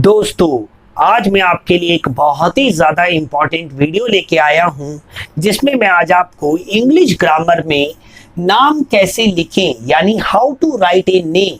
दोस्तों, आज मैं आपके लिए एक बहुत ही ज़्यादा इम्पॉर्टेंट वीडियो लेके आया हूं जिसमें मैं आज आपको इंग्लिश ग्रामर में नाम कैसे लिखें यानी how to write a name,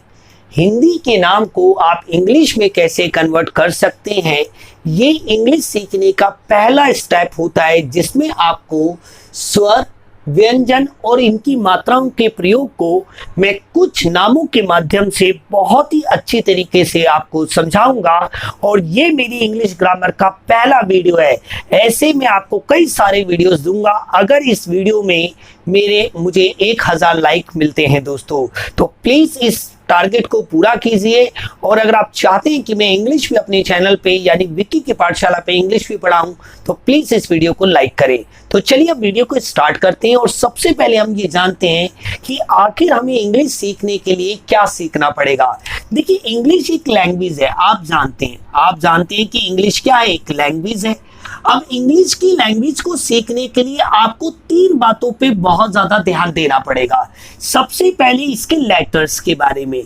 Hindi के नाम को आप इंग्लिश में कैसे कन्वर्ट कर सकते हैं। ये इंग्लिश सीखने का पहला स्टेप होता है जिसमें आपको स्वर, व्यंजन और इनकी मात्राओं के प्रयोग को मैं कुछ नामों के माध्यम से बहुत ही अच्छी तरीके से आपको समझाऊंगा। और ये मेरी इंग्लिश ग्रामर का पहला वीडियो है। ऐसे मैं आपको कई सारे वीडियोस दूंगा अगर इस वीडियो में मुझे 1000 लाइक मिलते हैं दोस्तों। तो प्लीज इस टारगेट को पूरा कीजिए। और अगर आप चाहते हैं कि मैं इंग्लिश भी अपने चैनल पे यानी विक्की की पाठशाला पे इंग्लिश भी पढ़ाऊं तो प्लीज इस वीडियो को लाइक करें। तो चलिए अब वीडियो को स्टार्ट करते हैं। और सबसे पहले हम ये जानते हैं कि आखिर हमें इंग्लिश सीखने के लिए क्या सीखना पड़ेगा। देखिए, इंग्लिश एक लैंग्वेज है, आप जानते हैं कि इंग्लिश क्या है, एक लैंग्वेज है। अब इंग्लिश की लैंग्वेज को सीखने के लिए आपको 3 बातों पे बहुत ज्यादा ध्यान देना पड़ेगा। सबसे पहले इसके लेटर्स के बारे में।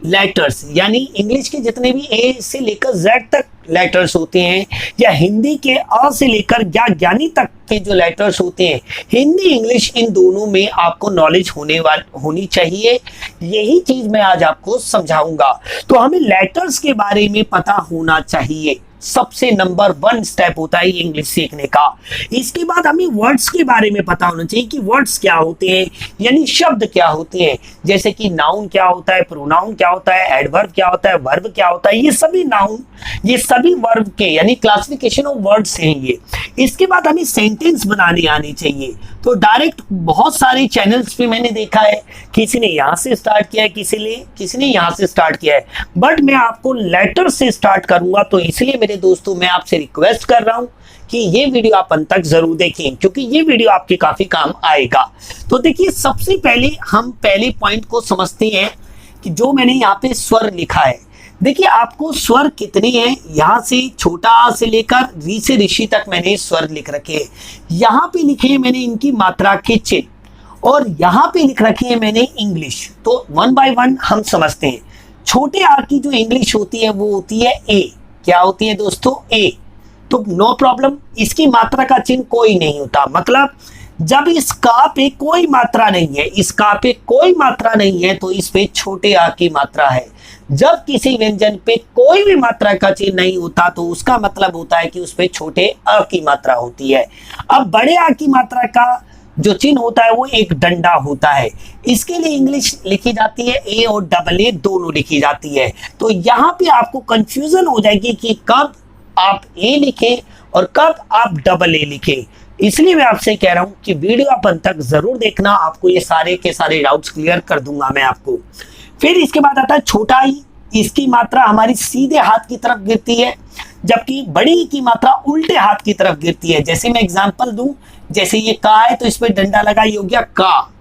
लेटर्स यानी इंग्लिश के जितने भी ए से लेकर जेड तक लेटर्स होते हैं या हिंदी के अ से लेकर ज्ञानी तक के जो लेटर्स होते हैं, हिंदी इंग्लिश इन दोनों में आपको नॉलेज होनी चाहिए। यही चीज मैं आज आपको समझाऊंगा। तो हमें लेटर्स के बारे में पता होना चाहिए, सबसे नंबर 1 स्टेप होता है इंग्लिश सीखने का। इसके बाद हमें वर्ड्स के बारे में पता होना चाहिए कि वर्ड्स क्या होते हैं यानी शब्द क्या होते हैं। जैसे कि नाउन क्या होता है, प्रोनाउन क्या होता है, एडवर्ब क्या होता है, वर्ब क्या होता है। ये सभी नाउन, ये सभी वर्ब के यानी क्लासिफिकेशन ऑफ वर्ड्स हैं ये। इसके बाद हमें सेंटेंस बनाने आनी चाहिए। तो डायरेक्ट बहुत सारे चैनल्स पे मैंने देखा है, किसी ने यहाँ से स्टार्ट किया है, किसी ने यहाँ से स्टार्ट किया है, बट मैं आपको लेटर से स्टार्ट करूंगा। तो इसलिए मेरे दोस्तों मैं आपसे रिक्वेस्ट कर रहा हूं कि ये वीडियो आप अंत तक जरूर देखें क्योंकि ये वीडियो आपके काफी काम आएगा। तो देखिए, सबसे पहले हम पहले पॉइंट को समझते हैं कि जो मैंने यहाँ पे स्वर लिखा है। देखिए, आपको स्वर कितने हैं, यहाँ से छोटा आ से लेकर री से ऋषि तक मैंने स्वर लिख रखे हैं। यहाँ पे लिखे हैं मैंने इनकी मात्रा के चिन्ह और यहाँ पे लिख रखे हैं मैंने इंग्लिश। तो 1 बाय 1 हम समझते हैं। छोटे आ की जो इंग्लिश होती है वो होती है ए। क्या होती है दोस्तों? ए। तो नो प्रॉब्लम, इसकी मात्रा का चिन्ह कोई नहीं होता। मतलब जब इस का पे कोई मात्रा नहीं है, इस का पे कोई मात्रा नहीं है तो इस पे छोटे आ की मात्रा है। जब किसी व्यंजन पे कोई भी मात्रा का चिन्ह नहीं होता तो उसका मतलब होता है कि उस पे छोटे अ की मात्रा होती है। अब बड़े आ की मात्रा का जो चिन्ह होता है वो एक डंडा होता है। इसके लिए इंग्लिश लिखी जाती है ए और डबल ए दोनों लिखी जाती है। तो यहाँ पे आपको कंफ्यूजन हो जाएगी कि कब आप ए लिखें और कब आप डबल ए लिखें। इसलिए मैं आपसे कह रहा हूं कि वीडियो आप अंत तक जरूर देखना, आपको ये सारे के सारे डाउट्स क्लियर कर दूंगा मैं आपको। फिर इसके बाद आता है छोटा ई। इसकी मात्रा हमारी सीधे हाथ की तरफ गिरती है जबकि बड़ी ई की मात्रा उल्टे हाथ की तरफ गिरती है। जैसे मैं एग्जांपल दूं, जैसे ये का है तो इस पे डंडा लगा, ये हो गया का।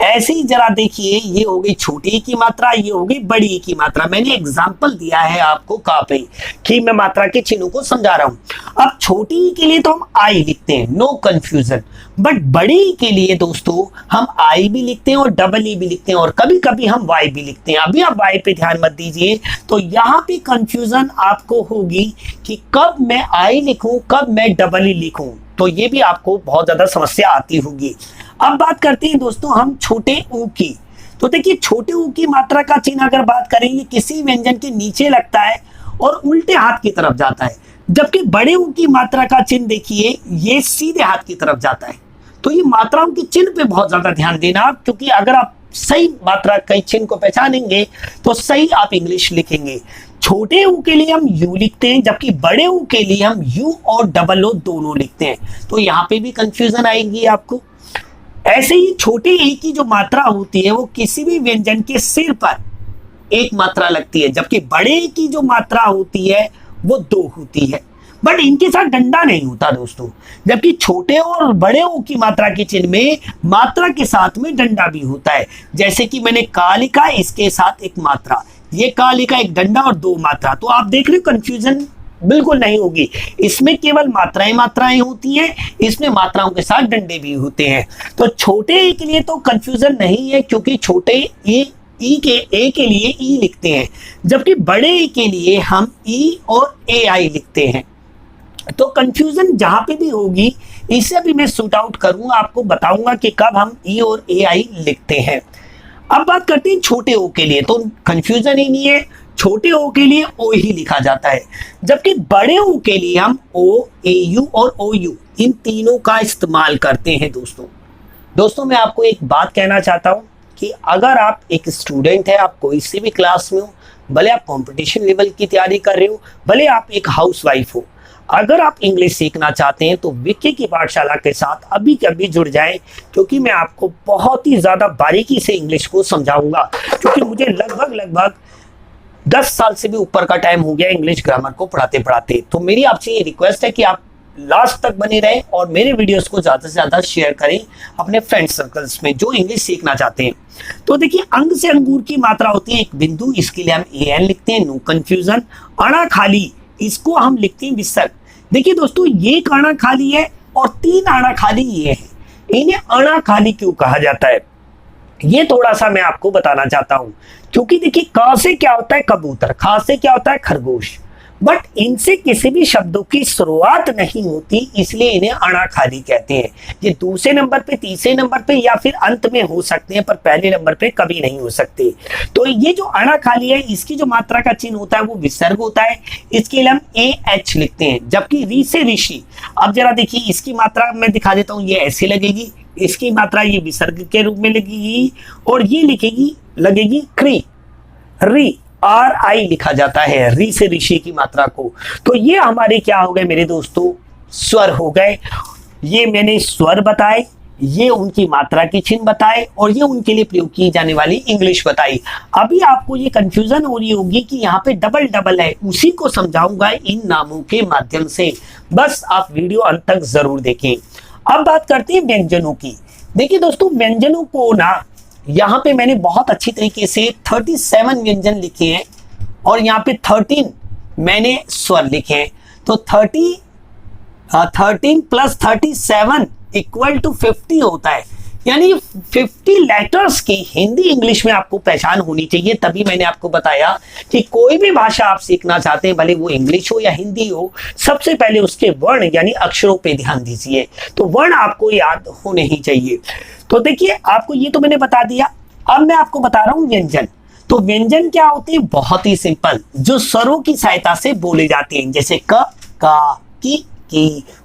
ऐसे ही जरा देखिए, ये हो गई छोटी ई की मात्रा, ये हो गई बड़ी ई की मात्रा। मैंने एग्जांपल दिया है आपको का पे कि मैं मात्रा के चिन्हों को समझा रहा हूं। अब छोटी ई के लिए तो हम आई लिखते हैं, नो कंफ्यूजन। बट बड़ी ई के लिए दोस्तों हम आई भी लिखते हैं और डबल ई भी लिखते हैं और कभी कभी हम वाई भी लिखते हैं। अभी आप वाई पे ध्यान मत दीजिए। तो यहाँ पे कंफ्यूजन आपको होगी कि कब मैं आई लिखूं, कब मैं डबल ई लिखूं। तो ये भी आपको बहुत ज्यादा समस्या आती होगी। अब बात करते हैं दोस्तों हम छोटे ऊ की। तो देखिए, छोटे ऊ की मात्रा का चिन्ह अगर बात करेंगे किसी व्यंजन के नीचे लगता है और उल्टे हाथ की तरफ जाता है, जबकि बड़े ऊ की मात्रा का चिन्ह देखिए ये सीधे हाथ की तरफ जाता है। तो ये मात्राओं के चिन्ह पे बहुत ज्यादा ध्यान देना आप, क्योंकि अगर आप सही मात्रा के चिन्ह को पहचानेंगे तो सही आप इंग्लिश लिखेंगे। छोटे ऊ के लिए हम यू लिखते हैं जबकि बड़े ऊ के लिए हम यू और डबल ओ दोनों लिखते हैं। तो यहाँ पे भी कंफ्यूजन आएगी आपको। ऐसे ही छोटे ए की जो मात्रा होती है वो किसी भी व्यंजन के सिर पर एक मात्रा लगती है जबकि बड़े ए की जो मात्रा होती है वो 2 होती है। बट इनके साथ डंडा नहीं होता दोस्तों, जबकि छोटे और बड़े ओ की मात्रा के चिन्ह में मात्रा के साथ में डंडा भी होता है। जैसे कि मैंने का लिखा, इसके साथ एक मात्रा, ये का लिखा, एक डंडा और 2 मात्रा। तो आप देख रहे हो कंफ्यूजन बिल्कुल नहीं होगी। इसमें केवल मात्राएं होती हैं, इसमें मात्राओं के साथ डंडे भी होते हैं। तो छोटे ए के लिए तो कंफ्यूजन नहीं है क्योंकि छोटे ए ई के ए के लिए ई लिखते हैं, जबकि बड़े ए के लिए हम ई और ए आई लिखते हैं। तो कंफ्यूजन जहां पे भी होगी इसे भी मैं शूट आउट करूंगा, आपको बताऊंगा कि कब हम ई और ए आई लिखते हैं। अब बात करते हैं छोटे ओ के लिए, तो कंफ्यूजन ही नहीं है, छोटे ओ के लिए ओ ही लिखा जाता है, जबकि बड़े ओ के लिए हम ओ, ए यू और ओ यू इन तीनों का इस्तेमाल करते हैं। दोस्तों मैं आपको एक बात कहना चाहता हूं कि अगर आप एक स्टूडेंट है, आप कोई सी भी क्लास में हो, भले आप कंपटीशन लेवल की तैयारी कर रहे हो, भले आप एक हाउसवाइफ हो, अगर आप इंग्लिश सीखना चाहते हैं तो विक्की की पाठशाला के साथ अभी के अभी जुड़ जाएं, क्योंकि मैं आपको बहुत ही ज़्यादा बारीकी से इंग्लिश को समझाऊंगा, क्योंकि मुझे लगभग 10 साल से भी ऊपर का टाइम हो गया इंग्लिश ग्रामर को पढ़ाते पढ़ाते। तो मेरी आपसे ये रिक्वेस्ट है कि आप लास्ट तक बने रहें और मेरे वीडियोस को ज़्यादा से ज़्यादा शेयर करें अपने फ्रेंड सर्कल्स में जो इंग्लिश सीखना चाहते हैं। तो देखिए, अंग से अंगूर की मात्रा होती है एक बिंदु, इसके लिए हम ए एन लिखते हैं, नो कंफ्यूजन। अणा खाली, इसको हम लिखते हैं विसर्ग। देखिए दोस्तों, ये एक अणा खाली है और 3 अणा खाली ये है, इन्हें अणा खाली क्यों कहा जाता है ये थोड़ा सा मैं आपको बताना चाहता हूं। क्योंकि देखिए, क से क्या होता है कबूतर, खा से क्या होता है खरगोश, बट इनसे किसी भी शब्दों की शुरुआत नहीं होती, इसलिए इन्हें अणा खाली कहते हैं। ये दूसरे नंबर पे, तीसरे नंबर पे या फिर अंत में हो सकते हैं, पर पहले नंबर पे कभी नहीं हो सकते। तो ये जो अणा खाली है, इसकी जो मात्रा का चिन्ह होता है वो विसर्ग होता है, इसके लिए हम ए एच लिखते हैं। जबकि री से ऋषि, अब जरा देखिए इसकी मात्रा मैं दिखा देता हूँ, ये ऐसे लगेगी, इसकी मात्रा ये विसर्ग के रूप में लगेगी, और ये लगेगी क्री, री, आर आई लिखा जाता है री से ऋषि की मात्रा को। तो ये हमारे क्या हो गए मेरे दोस्तों, स्वर हो गए। ये मैंने स्वर बताए, ये उनकी मात्रा के चिन्ह बताए, और ये उनके लिए प्रयोग की जाने वाली इंग्लिश बताई। अभी आपको ये कंफ्यूजन हो रही होगी कि यहाँ पे डबल डबल है, उसी को समझाऊंगा इन नामों के माध्यम से, बस आप वीडियो अंत तक जरूर देखें। अब बात करते हैं व्यंजनों की। देखिए दोस्तों, व्यंजनों को ना यहाँ पे मैंने बहुत अच्छी तरीके से 37 व्यंजन लिखे हैं, और यहाँ पे 13 मैंने स्वर लिखे हैं। तो 13 प्लस 37 इक्वल टू 50 होता है, यानी 50 लेटर्स की हिंदी इंग्लिश में आपको पहचान होनी चाहिए। तभी मैंने आपको बताया कि कोई भी भाषा आप सीखना चाहते हैं, भले वो इंग्लिश हो या हिंदी हो, सबसे पहले उसके वर्ण यानी अक्षरों पे ध्यान दीजिए। तो वर्ण आपको याद होने ही चाहिए। तो देखिए, आपको ये तो मैंने बता दिया, अब मैं आपको बता रहा हूं व्यंजन। तो व्यंजन क्या होते हैं, बहुत ही सिंपल, जो स्वरों की सहायता से बोले जाते हैं, जैसे क, का, की,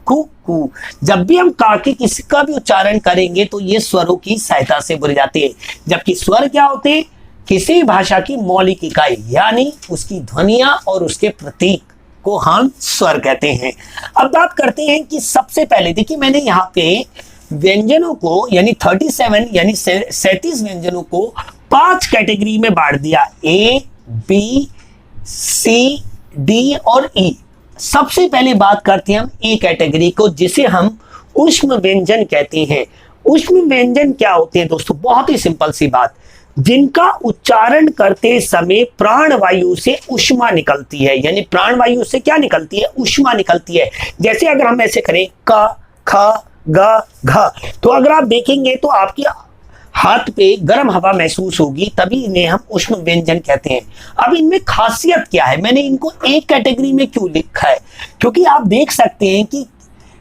कु, कु। जब भी हम का के किसी का भी उच्चारण करेंगे तो ये स्वरों की सहायता से बोले जाते हैं। जबकि स्वर क्या होते हैं, किसी भाषा की मौलिक इकाई, यानी उसकी ध्वनियां और उसके प्रतीक को हम स्वर कहते हैं। अब बात करते हैं कि सबसे पहले देखिए, मैंने यहाँ पे व्यंजनों को यानी 37 यानी 37 व्यंजनों को 5 कैटेगरी में बांट दिया, ए, बी, सी, डी और ई। सबसे पहले बात करते हैं हम ए कैटेगरी को, जिसे हम ऊष्म व्यंजन कहते हैं। ऊष्म व्यंजन क्या होते हैं दोस्तों, बहुत ही सिंपल सी बात, जिनका उच्चारण करते समय प्राणवायु से ऊष्मा निकलती है, यानी प्राणवायु से क्या निकलती है, ऊष्मा निकलती है। जैसे अगर हम ऐसे करें क, ख, ग, घ, तो अगर आप देखेंगे तो आपकी हाथ पे गर्म हवा महसूस होगी, तभी इन्हें हम ऊष्म व्यंजन कहते हैं। अब इनमें खासियत क्या है, मैंने इनको एक कैटेगरी में क्यों लिखा है, क्योंकि आप देख सकते हैं कि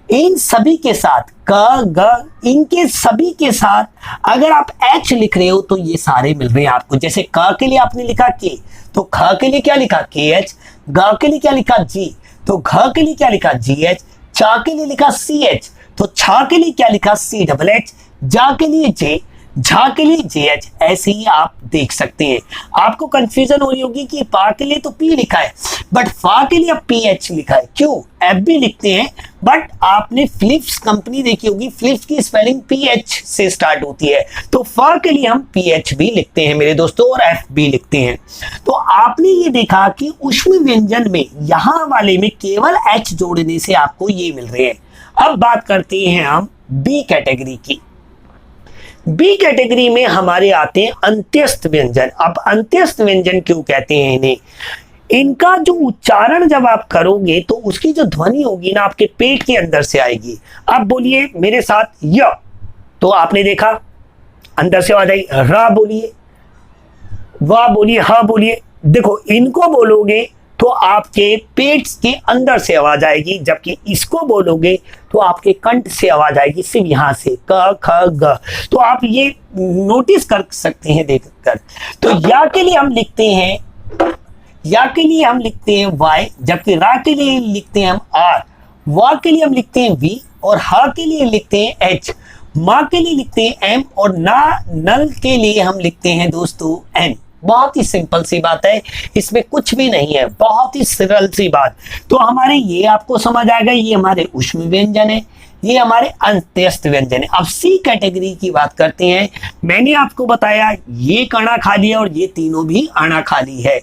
इन सभी के साथ क, ग, इनके सभी के साथ अगर आप एच लिख रहे हो तो ये सारे मिल रहे हैं आपको। जैसे क के लिए आपने लिखा के, तो ख के लिए क्या लिखा के एच, ग के लिए क्या लिखा जी, तो घ के लिए क्या लिखा जी एच, चा के लिए लिखा सी एच, तो छा के लिए क्या लिखा सी डबल एच, जा के लिए जे, झा के लिए जे एच। ऐसे ही आप देख सकते हैं। आपको कंफ्यूजन हो रही होगी कि पा के लिए तो पी लिखा है, बट फा के लिए पी एच लिखा है, क्यों, एफ भी लिखते हैं, बट आपने फिलिप्स कंपनी देखी होगी, फिलिप्स की स्पेलिंग पी एच से स्टार्ट होती है, तो फा के लिए हम पी एच भी लिखते हैं मेरे दोस्तों, और एफ भी लिखते हैं। तो आपने ये देखा कि ऊष्म व्यंजन में यहां वाले में केवल एच जोड़ने से आपको ये मिल रहे हैं। अब बात करते हैं हम बी कैटेगरी की। बी कैटेगरी में हमारे आते हैं अंत्यस्थ व्यंजन। अब अंत्यस्थ व्यंजन क्यों कहते हैं इन्हें, इनका जो उच्चारण जब आप करोगे तो उसकी जो ध्वनि होगी ना आपके पेट के अंदर से आएगी। अब बोलिए मेरे साथ य, तो आपने देखा अंदर से आवाज आई, रा बोलिए, वाह बोलिए, हाँ बोलिए। देखो इनको बोलोगे तो आपके पेट के अंदर से आवाज आएगी, जबकि इसको बोलोगे तो आपके कंठ से आवाज आएगी, सिर्फ यहां से क ख ग। तो आप ये नोटिस कर सकते हैं देखकर। तो या के लिए हम लिखते हैं, या के लिए हम लिखते हैं वाई, जबकि रा के लिए लिखते हैं हम आर, वा के लिए हम लिखते हैं वी, और हा के लिए लिखते हैं एच, माँ के लिए लिखते हैं एम, और ना नल के लिए हम लिखते हैं दोस्तों एन। बहुत ही सिंपल सी बात है, इसमें कुछ भी नहीं है, बहुत ही सरल सी बात। तो हमारे ये आपको समझ आएगा, ये हमारे ऊष्म व्यंजन है, ये हमारे अंत्यस्थ व्यंजन है। अब सी कैटेगरी की बात करते हैं। मैंने आपको बताया ये अणा खाली है और ये तीनों भी अणा खाली है।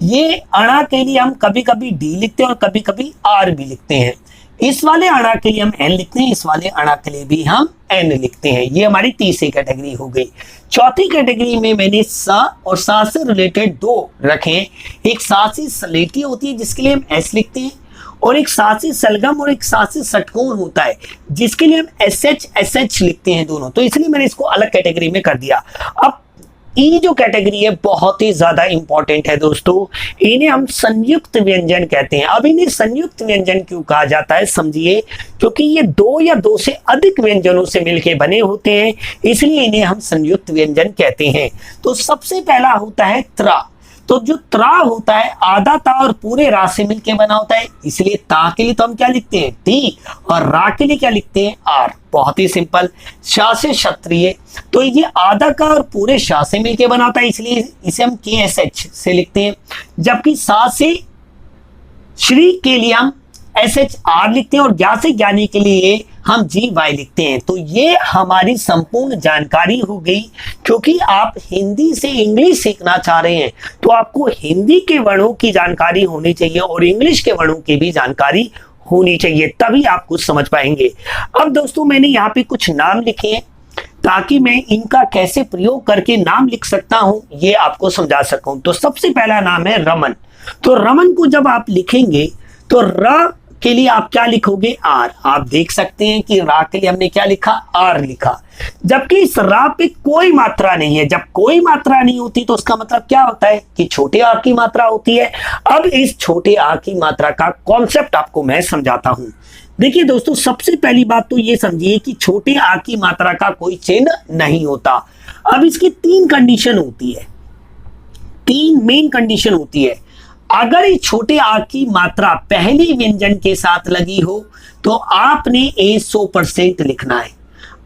ये अणा के लिए हम कभी कभी डी लिखते हैं और कभी कभी आर भी लिखते हैं। इस वाले अणा के लिए हम एन लिखते हैं, इस वाले अणा के लिए भी हम एन लिखते हैं। ये हमारी तीसरी कैटेगरी हो गई। चौथी कैटेगरी में मैंने सा और सा से रिलेटेड दो रखे हैं। एक सा से सलेटी होती है जिसके लिए हम एस लिखते हैं, और एक सा से सलगम और एक सा से षटकोण होता है जिसके लिए हम एस एच लिखते हैं दोनों। तो इसलिए मैंने इसको अलग कैटेगरी में कर दिया। अब ई जो कैटेगरी है बहुत ही ज्यादा इंपॉर्टेंट है दोस्तों, इन्हें हम संयुक्त व्यंजन कहते हैं। अब इन्हें संयुक्त व्यंजन क्यों कहा जाता है समझिए, क्योंकि ये दो या दो से अधिक व्यंजनों से मिलकर बने होते हैं, इसलिए इन्हें हम संयुक्त व्यंजन कहते हैं। तो सबसे पहला होता है त्रा। तो जो त्रा होता है आधा ता और पूरे रा से मिलकर बना होता है, इसलिए ता के लिए तो हम क्या लिखते हैं टी, और रा के लिए क्या लिखते हैं आर। बहुत ही सिंपल। शा से क्षत्रिय, तो ये आधा का और पूरे शा से मिलकर बना होता है, इसलिए इसे हम के एस एच से लिखते हैं। जबकि सा से श्री के लिए हम एस एच आर लिखते हैं, और ज्ञा से ज्ञानी के लिए हम जी वाई लिखते हैं। तो ये हमारी संपूर्ण जानकारी हो गई। क्योंकि आप हिंदी से इंग्लिश सीखना चाह रहे हैं तो आपको हिंदी के वर्णों की जानकारी होनी चाहिए और इंग्लिश के वर्णों की भी जानकारी होनी चाहिए, तभी आप कुछ समझ पाएंगे। अब दोस्तों मैंने यहाँ पे कुछ नाम लिखे हैं ताकि मैं इनका कैसे प्रयोग करके नाम लिख सकता हूं ये आपको समझा सकूं। तो सबसे पहला नाम है रमन। तो रमन को जब आप लिखेंगे तो र के लिए आप क्या लिखोगे आर। आप देख सकते हैं कि रा के लिए हमने क्या लिखा आर लिखा, जबकि इस रा पे कोई मात्रा नहीं है। जब कोई मात्रा नहीं होती तो उसका मतलब क्या होता है कि छोटे आ की मात्रा होती है। अब इस छोटे आ की मात्रा का कॉन्सेप्ट आपको मैं समझाता हूं। देखिए दोस्तों, सबसे पहली बात तो ये समझिए कि छोटे आ की मात्रा का कोई चिन्ह नहीं होता। अब इसकी तीन कंडीशन होती है, तीन मेन कंडीशन होती है। अगर इस छोटे आ की मात्रा पहली व्यंजन के साथ लगी हो तो आपने ए 100% लिखना है।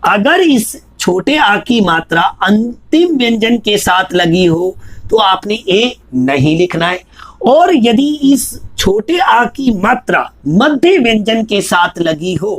अगर इस छोटे आ की मात्रा अंतिम व्यंजन के साथ लगी हो तो आपने ए नहीं लिखना है। और यदि इस छोटे आ की मात्रा मध्य व्यंजन के साथ लगी हो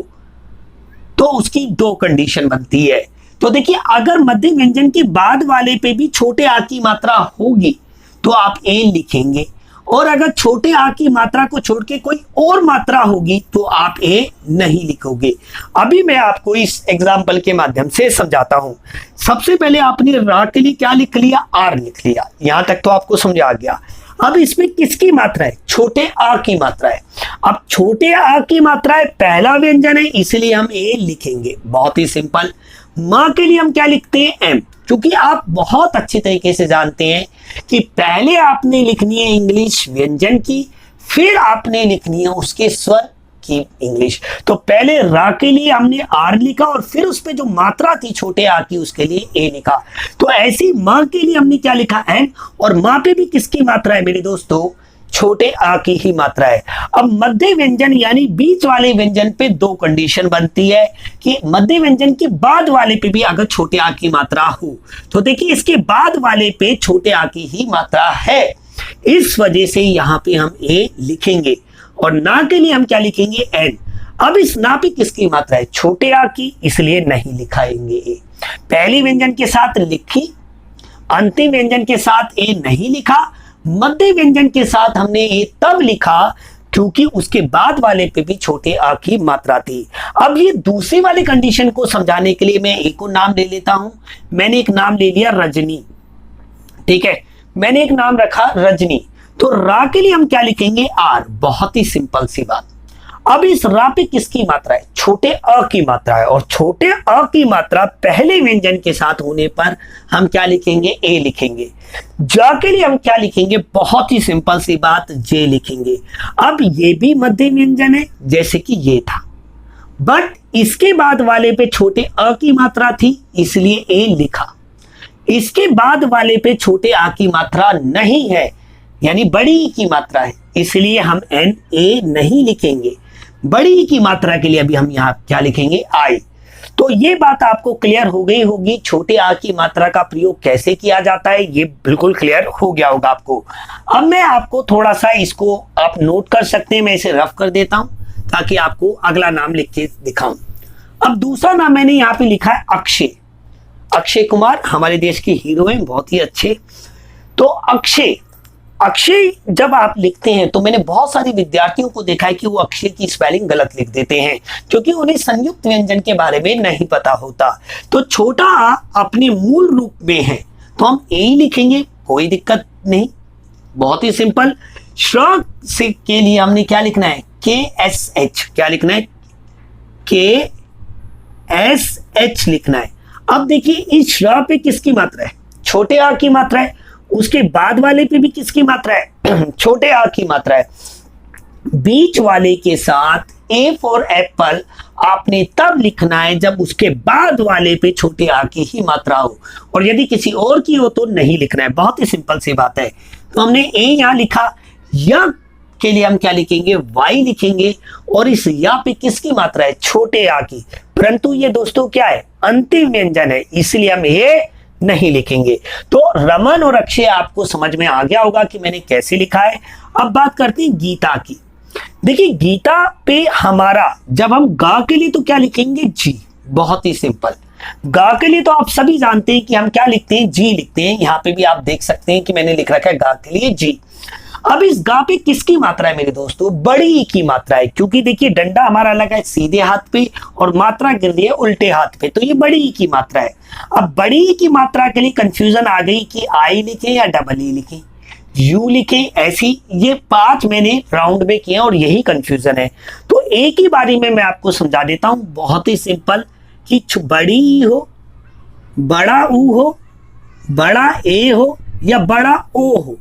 तो उसकी दो कंडीशन बनती है। तो देखिए, अगर मध्य व्यंजन के बाद वाले पे भी छोटे आ की मात्रा होगी तो आप ए लिखेंगे, और अगर छोटे आ की मात्रा को छोड़ के कोई और मात्रा होगी तो आप ए नहीं लिखोगे। अभी मैं आपको इस एग्जाम्पल के माध्यम से समझाता हूं। सबसे पहले आपने रा के लिए क्या लिख लिया आर लिख लिया, यहां तक तो आपको समझ आ गया। अब इसमें किसकी मात्रा है छोटे आ की मात्रा है। अब छोटे आ की मात्रा है पहला व्यंजन है, इसलिए हम ए लिखेंगे। बहुत ही सिंपल। मां के लिए हम क्या लिखते हैं एम, क्योंकि आप बहुत अच्छे तरीके से जानते हैं कि पहले आपने लिखनी है इंग्लिश व्यंजन की, फिर आपने लिखनी है उसके स्वर की इंग्लिश। तो पहले रा के लिए हमने आर लिखा और फिर उस पे जो मात्रा थी छोटे आ की उसके लिए ए लिखा। तो ऐसी मां के लिए हमने क्या लिखा एन, और मां पे भी किसकी मात्रा है मेरे दोस्तों छोटे आ की ही मात्रा है। अब मध्य व्यंजन यानी बीच वाले व्यंजन पे दो कंडीशन बनती है कि मध्य व्यंजन के बाद वाले पे भी अगर छोटे आ की मात्रा हो तो देखिए इसके बाद वाले पे छोटे आ की ही मात्रा है, इस वजह से यहां पे हम ए लिखेंगे। और ना के लिए हम क्या लिखेंगे एन। अब इस ना पे किसकी मात्रा है छोटे आ की, इसलिए नहीं लिखाएंगे ए। पहली व्यंजन के साथ लिखी, अंतिम व्यंजन के साथ ए नहीं लिखा, मध्य व्यंजन के साथ हमने ए तब लिखा क्योंकि उसके बाद वाले पे भी छोटे आ की मात्रा थी। अब ये दूसरी वाली कंडीशन को समझाने के लिए मैं एक को नाम ले लेता हूं। मैंने एक नाम ले लिया रजनी, ठीक है, मैंने एक नाम रखा रजनी। तो रा के लिए हम क्या लिखेंगे आर। बहुत ही सिंपल सी बात। अब इस रा पे किसकी मात्रा है छोटे अ की मात्रा है, और छोटे अ की मात्रा पहले व्यंजन के साथ होने पर हम क्या लिखेंगे, ए लिखेंगे। ज के लिए हम क्या लिखेंगे, बहुत ही सिंपल सी बात, जे लिखेंगे। अब ये भी मध्य व्यंजन है जैसे कि ये था, बट इसके बाद वाले पे छोटे अ की मात्रा थी इसलिए ए लिखा। इसके बाद वाले पे छोटे आ की मात्रा नहीं है, यानी बड़ी ई की मात्रा है, इसलिए हम एन ए नहीं लिखेंगे। बड़ी ई की मात्रा के लिए अभी हम यहाँ क्या लिखेंगे, आई। तो ये बात आपको क्लियर हो गई होगी, छोटे आ की मात्रा का प्रयोग कैसे किया जाता है, ये बिल्कुल क्लियर हो गया होगा आपको। अब मैं आपको थोड़ा सा इसको आप नोट कर सकते हैं, मैं इसे रफ कर देता हूं ताकि आपको अगला नाम लिख के दिखाऊं। अब दूसरा नाम मैंने यहाँ पे लिखा है अक्षय। अक्षय कुमार हमारे देश के हीरो हैं, बहुत ही अच्छे। तो अक्षय, अक्षय जब आप लिखते हैं तो मैंने बहुत सारे विद्यार्थियों को देखा है कि वो अक्षय की स्पेलिंग गलत लिख देते हैं क्योंकि उन्हें संयुक्त व्यंजन के बारे में नहीं पता होता। तो छोटा आ अपने मूल रूप में है तो हम ए ही लिखेंगे, कोई दिक्कत नहीं, बहुत ही सिंपल। श्र से के लिए हमने क्या लिखना है, के एस एच, क्या लिखना है, के एस एच लिखना है। अब देखिए इस श्र पे किसकी मात्रा है, छोटे आ की मात्रा है, उसके बाद वाले पे भी किसकी मात्रा है, छोटे आ की मात्रा है। बीच वाले के साथ ए फॉर एप्पल आपने तब लिखना है जब उसके बाद वाले पे छोटे आ की ही मात्रा हो, और यदि किसी और की हो तो नहीं लिखना है, बहुत ही सिंपल सी बात है। तो हमने ए यहां लिखा, या के लिए हम क्या लिखेंगे, वाई लिखेंगे, और इस या पे किसकी मात्रा है, छोटे आ की। परंतु ये दोस्तों क्या है, अंतिम व्यंजन है, इसलिए हम ये नहीं लिखेंगे। तो रमन और अक्षय आपको समझ में आ गया होगा कि मैंने कैसे लिखा है। अब बात करते हैं गीता की। देखिए गीता पे हमारा जब हम गा के लिए तो क्या लिखेंगे, जी, बहुत ही सिंपल। गा के लिए तो आप सभी जानते हैं कि हम क्या लिखते हैं, जी लिखते हैं। यहां पे भी आप देख सकते हैं कि मैंने लिख रखा है गा के लिए जी। अब इस गा पे किसकी मात्रा है मेरे दोस्तों, बड़ी ई की मात्रा है, क्योंकि देखिए डंडा हमारा लगा है सीधे हाथ पे और मात्रा गिर रही है उल्टे हाथ पे, तो ये बड़ी ई की मात्रा है। अब बड़ी ई की मात्रा के लिए कंफ्यूजन आ गई कि आई लिखें या डबल ई लिखें, यू लिखें, ऐसी ये 5 मैंने राउंड में किए और यही कंफ्यूजन है। तो एक ही बारी में मैं आपको समझा देता हूं, बहुत ही सिंपल, कि बड़ी ई हो, बड़ा ऊ हो, बड़ा ए हो या बड़ा ओ हो,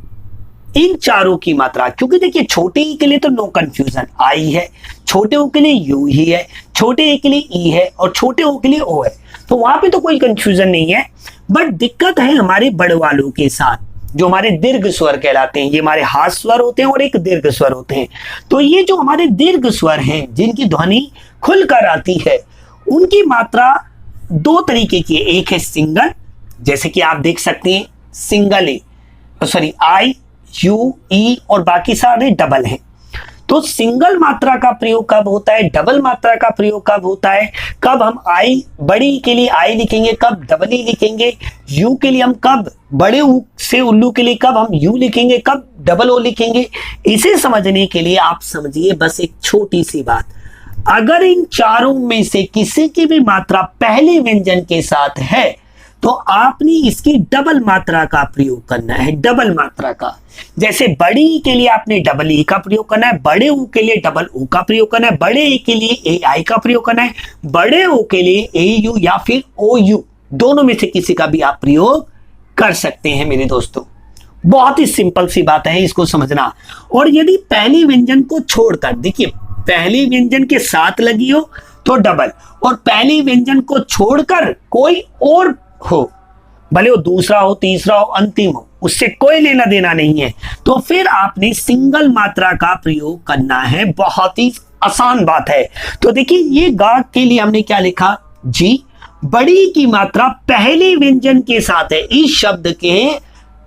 इन चारों की मात्रा, क्योंकि देखिए छोटे ई के लिए तो नो कंफ्यूजन, आई है, छोटे ओ के लिए यू ही है, छोटे ए के लिए ई है और छोटे ओ के लिए ओ है, तो वहां पे तो कोई कंफ्यूजन नहीं है। बट दिक्कत है हमारे बड़े वालों के साथ, जो हमारे दीर्घ स्वर कहलाते हैं। ये हमारे हाथ स्वर होते हैं और एक दीर्घ स्वर होते हैं। तो ये जो हमारे दीर्घ स्वर हैं जिनकी ध्वनि खुलकर आती है, उनकी मात्रा 2 तरीके की है। एक है सिंगल, जैसे कि आप देख सकते हैं single A, sorry I, U, E और बाकी सारे डबल हैं। तो सिंगल मात्रा का प्रयोग कब होता है, डबल मात्रा का प्रयोग कब होता है, कब हम आई बड़ी के लिए आई लिखेंगे, कब डबल ई लिखेंगे, यू के लिए हम कब बड़े ऊ से उल्लू के लिए कब हम यू लिखेंगे, कब डबल ओ लिखेंगे। इसे समझने के लिए आप समझिए बस एक छोटी सी बात, अगर इन चारों में से किसी की भी मात्रा पहले व्यंजन के साथ है तो आपने इसकी डबल मात्रा का प्रयोग करना है, डबल मात्रा का। जैसे बड़ी ई के लिए आपने डबल ई का प्रयोग करना है, बड़े ऊ के लिए डबल ऊ का प्रयोग करना है, बड़े ए के लिए ए आई का प्रयोग करना है, बड़े ओ के लिए ए यू या फिर ओ यू, दोनों में से किसी का भी आप प्रयोग कर सकते हैं मेरे दोस्तों। बहुत ही सिंपल सी बात है, इसको समझना। और यदि पहले व्यंजन को छोड़कर, देखिए पहले व्यंजन के साथ लगी हो तो डबल, और पहले व्यंजन को छोड़कर कोई और हो, भले वो दूसरा हो, तीसरा हो, अंतिम हो, उससे कोई लेना देना नहीं है, तो फिर आपने सिंगल मात्रा का प्रयोग करना है। बहुत ही आसान बात है। तो देखिए ये गा के लिए हमने क्या लिखा, जी, बड़ी की मात्रा पहले व्यंजन के साथ है, इस शब्द के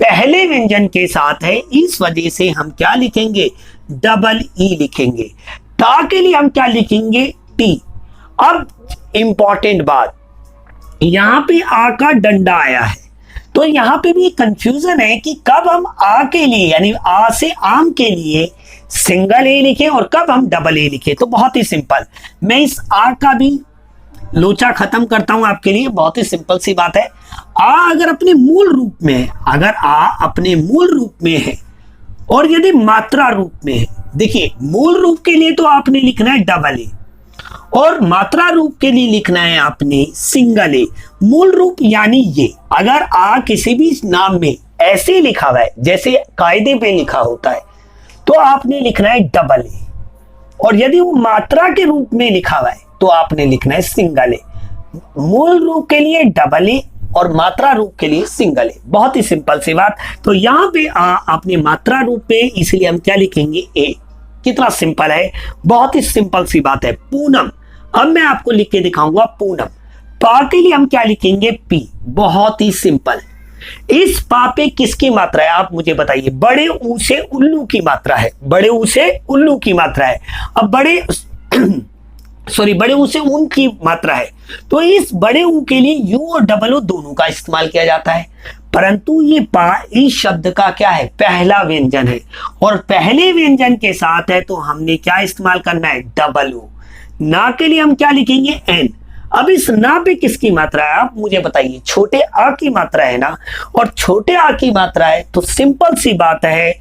पहले व्यंजन के साथ है, इस वजह से हम क्या लिखेंगे, डबल ई लिखेंगे। ता के लिए हम क्या लिखेंगे, टी। अब इंपॉर्टेंट बात, यहां पे आ का डंडा आया है, तो यहां पे भी कंफ्यूजन है कि कब हम आ के लिए यानी आ से आम के लिए सिंगल ए लिखें और कब हम डबल ए लिखें। तो बहुत ही सिंपल, मैं इस आ का भी लोचा खत्म करता हूं आपके लिए। बहुत ही सिंपल सी बात है, आ अगर अपने मूल रूप में है, अगर आ अपने मूल रूप में है और यदि मात्रा रूप में है, देखिए मूल रूप के लिए तो आपने लिखना है डबल ए, और मात्रा रूप के लिए लिखना है आपने सिंगल ए। मूल रूप यानी ये, अगर आ किसी भी नाम में ऐसे लिखा हुआ है जैसे कायदे पे लिखा होता है तो आपने लिखना है डबल ए, और यदि वो मात्रा के रूप में लिखा हुआ है तो आपने लिखना है सिंगल ए। मूल रूप के लिए डबल ए और मात्रा रूप के लिए सिंगल ए। बहुत ही सिंपल सी बात। तो यहां पे आपने मात्रा रूप पे, इसलिए हम क्या लिखेंगे ए। कितना सिंपल है, बहुत ही सिंपल सी बात है। पूनम, अब मैं आपको लिख के दिखाऊंगा पूनम। पा के लिए हम क्या लिखेंगे पी। बहुत ही सिंपल। इस पा पे किसकी मात्रा है आप मुझे बताइए। बड़े ऊ से उल्लू की मात्रा है, बड़े ऊ से उल्लू की मात्रा है। अब बड़े बड़े ऊ से ऊन की मात्रा है, तो इस बड़े ऊ के लिए यू और डबल ओ दोनों का इस्तेमाल किया जाता है। परंतु ये पा इस शब्द का क्या है, पहला व्यंजन है, और पहले व्यंजन के साथ है तो हमने क्या इस्तेमाल करना है, डबल ओ। ना के लिए हम क्या लिखेंगे एन। अब इस ना पे किसकी मात्रा है आप मुझे बताइए। छोटे आ की मात्रा है ना, और छोटे आ की मात्रा है तो सिंपल सी बात है,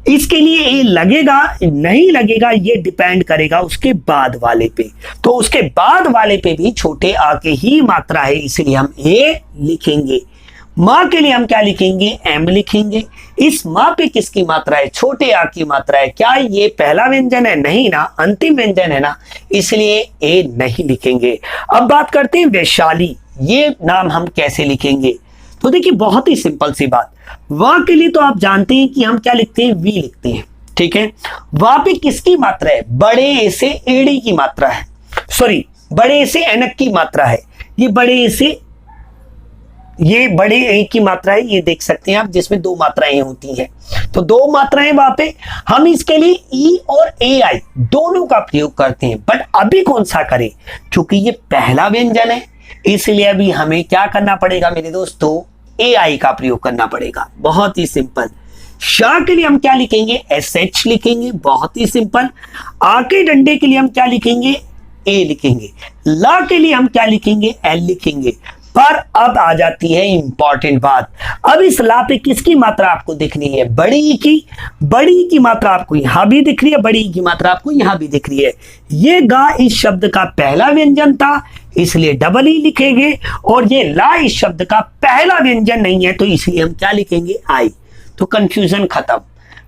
इसके लिए ए लगेगा नहीं लगेगा ये डिपेंड करेगा उसके बाद वाले पे। तो उसके बाद वाले पे भी छोटे आ के ही मात्रा है, इसलिए हम ए लिखेंगे। माँ के लिए हम क्या लिखेंगे, एम लिखेंगे। इस माँ पे किसकी मात्रा है, छोटे आ की मात्रा है। क्या ये पहला व्यंजन है, नहीं ना, अंतिम व्यंजन है ना, इसलिए ए नहीं लिखेंगे। अब बात करते हैं वैशाली, ये नाम हम कैसे लिखेंगे। तो देखिए बहुत ही सिंपल सी बात। वाह के लिए तो आप जानते हैं कि हम क्या लिखते हैं, वी लिखते हैं, ठीक है। वाह पे किसकी मात्रा है, बड़े ए से एड़ी की मात्रा है, सॉरी बड़े ए से एनक की मात्रा है। ये बड़े ए से ये बड़े ए की मात्रा है, ये देख सकते हैं आप, जिसमें दो मात्राएं होती हैं। तो दो मात्राएं वहां पे हम इसके लिए ई और ए आई दोनों का प्रयोग करते हैं। बट अभी कौन सा करें, क्योंकि ये पहला व्यंजन है, इसलिए अभी हमें क्या करना पड़ेगा मेरे दोस्तों, ए आई का प्रयोग करना पड़ेगा। बहुत ही सिंपल। शाह के लिए हम क्या लिखेंगे, एस एच लिखेंगे। बहुत ही सिंपल। आ के डंडे के लिए हम क्या लिखेंगे, ए लिखेंगे। ला के लिए हम क्या लिखेंगे, एल लिखेंगे। पर अब आ जाती है इंपॉर्टेंट बात। अब इस ला पे किसकी मात्रा आपको दिखनी है, बड़ी ई की। बड़ी ई की मात्रा आपको यहां भी दिख रही है, बड़ी ई की मात्रा आपको यहां भी दिख रही है। ये गा इस शब्द का पहला व्यंजन था, इसलिए डबल ई लिखेंगे, और ये ला इस शब्द का पहला व्यंजन नहीं है, तो इसलिए हम क्या लिखेंगे, आई। तो कंफ्यूजन खत्म।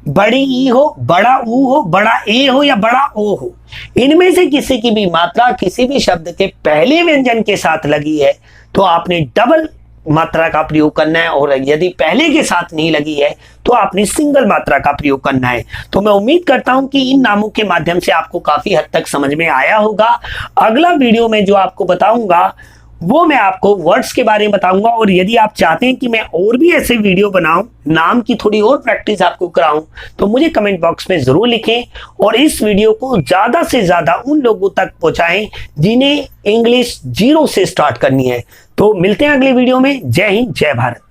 बड़ी ई हो, बड़ा ऊ हो, बड़ा ए हो या बड़ा ओ हो, इनमें से किसी की भी मात्रा किसी भी शब्द के पहले व्यंजन के साथ लगी है तो आपने डबल मात्रा का प्रयोग करना है, और यदि पहले के साथ नहीं लगी है तो आपने सिंगल मात्रा का प्रयोग करना है। तो मैं उम्मीद करता हूं कि इन नामों के माध्यम से आपको काफी हद तक समझ में आया होगा। अगला वीडियो में जो आपको बताऊंगा वो मैं आपको वर्ड्स के बारे में बताऊंगा, और यदि आप चाहते हैं कि मैं और भी ऐसे वीडियो बनाऊं, नाम की थोड़ी और प्रैक्टिस आपको कराऊं, तो मुझे कमेंट बॉक्स में जरूर लिखें, और इस वीडियो को ज्यादा से ज्यादा उन लोगों तक पहुंचाएं जिन्हें इंग्लिश 0 से स्टार्ट करनी है। तो मिलते हैं अगले वीडियो में। जय हिंद, जय भारत।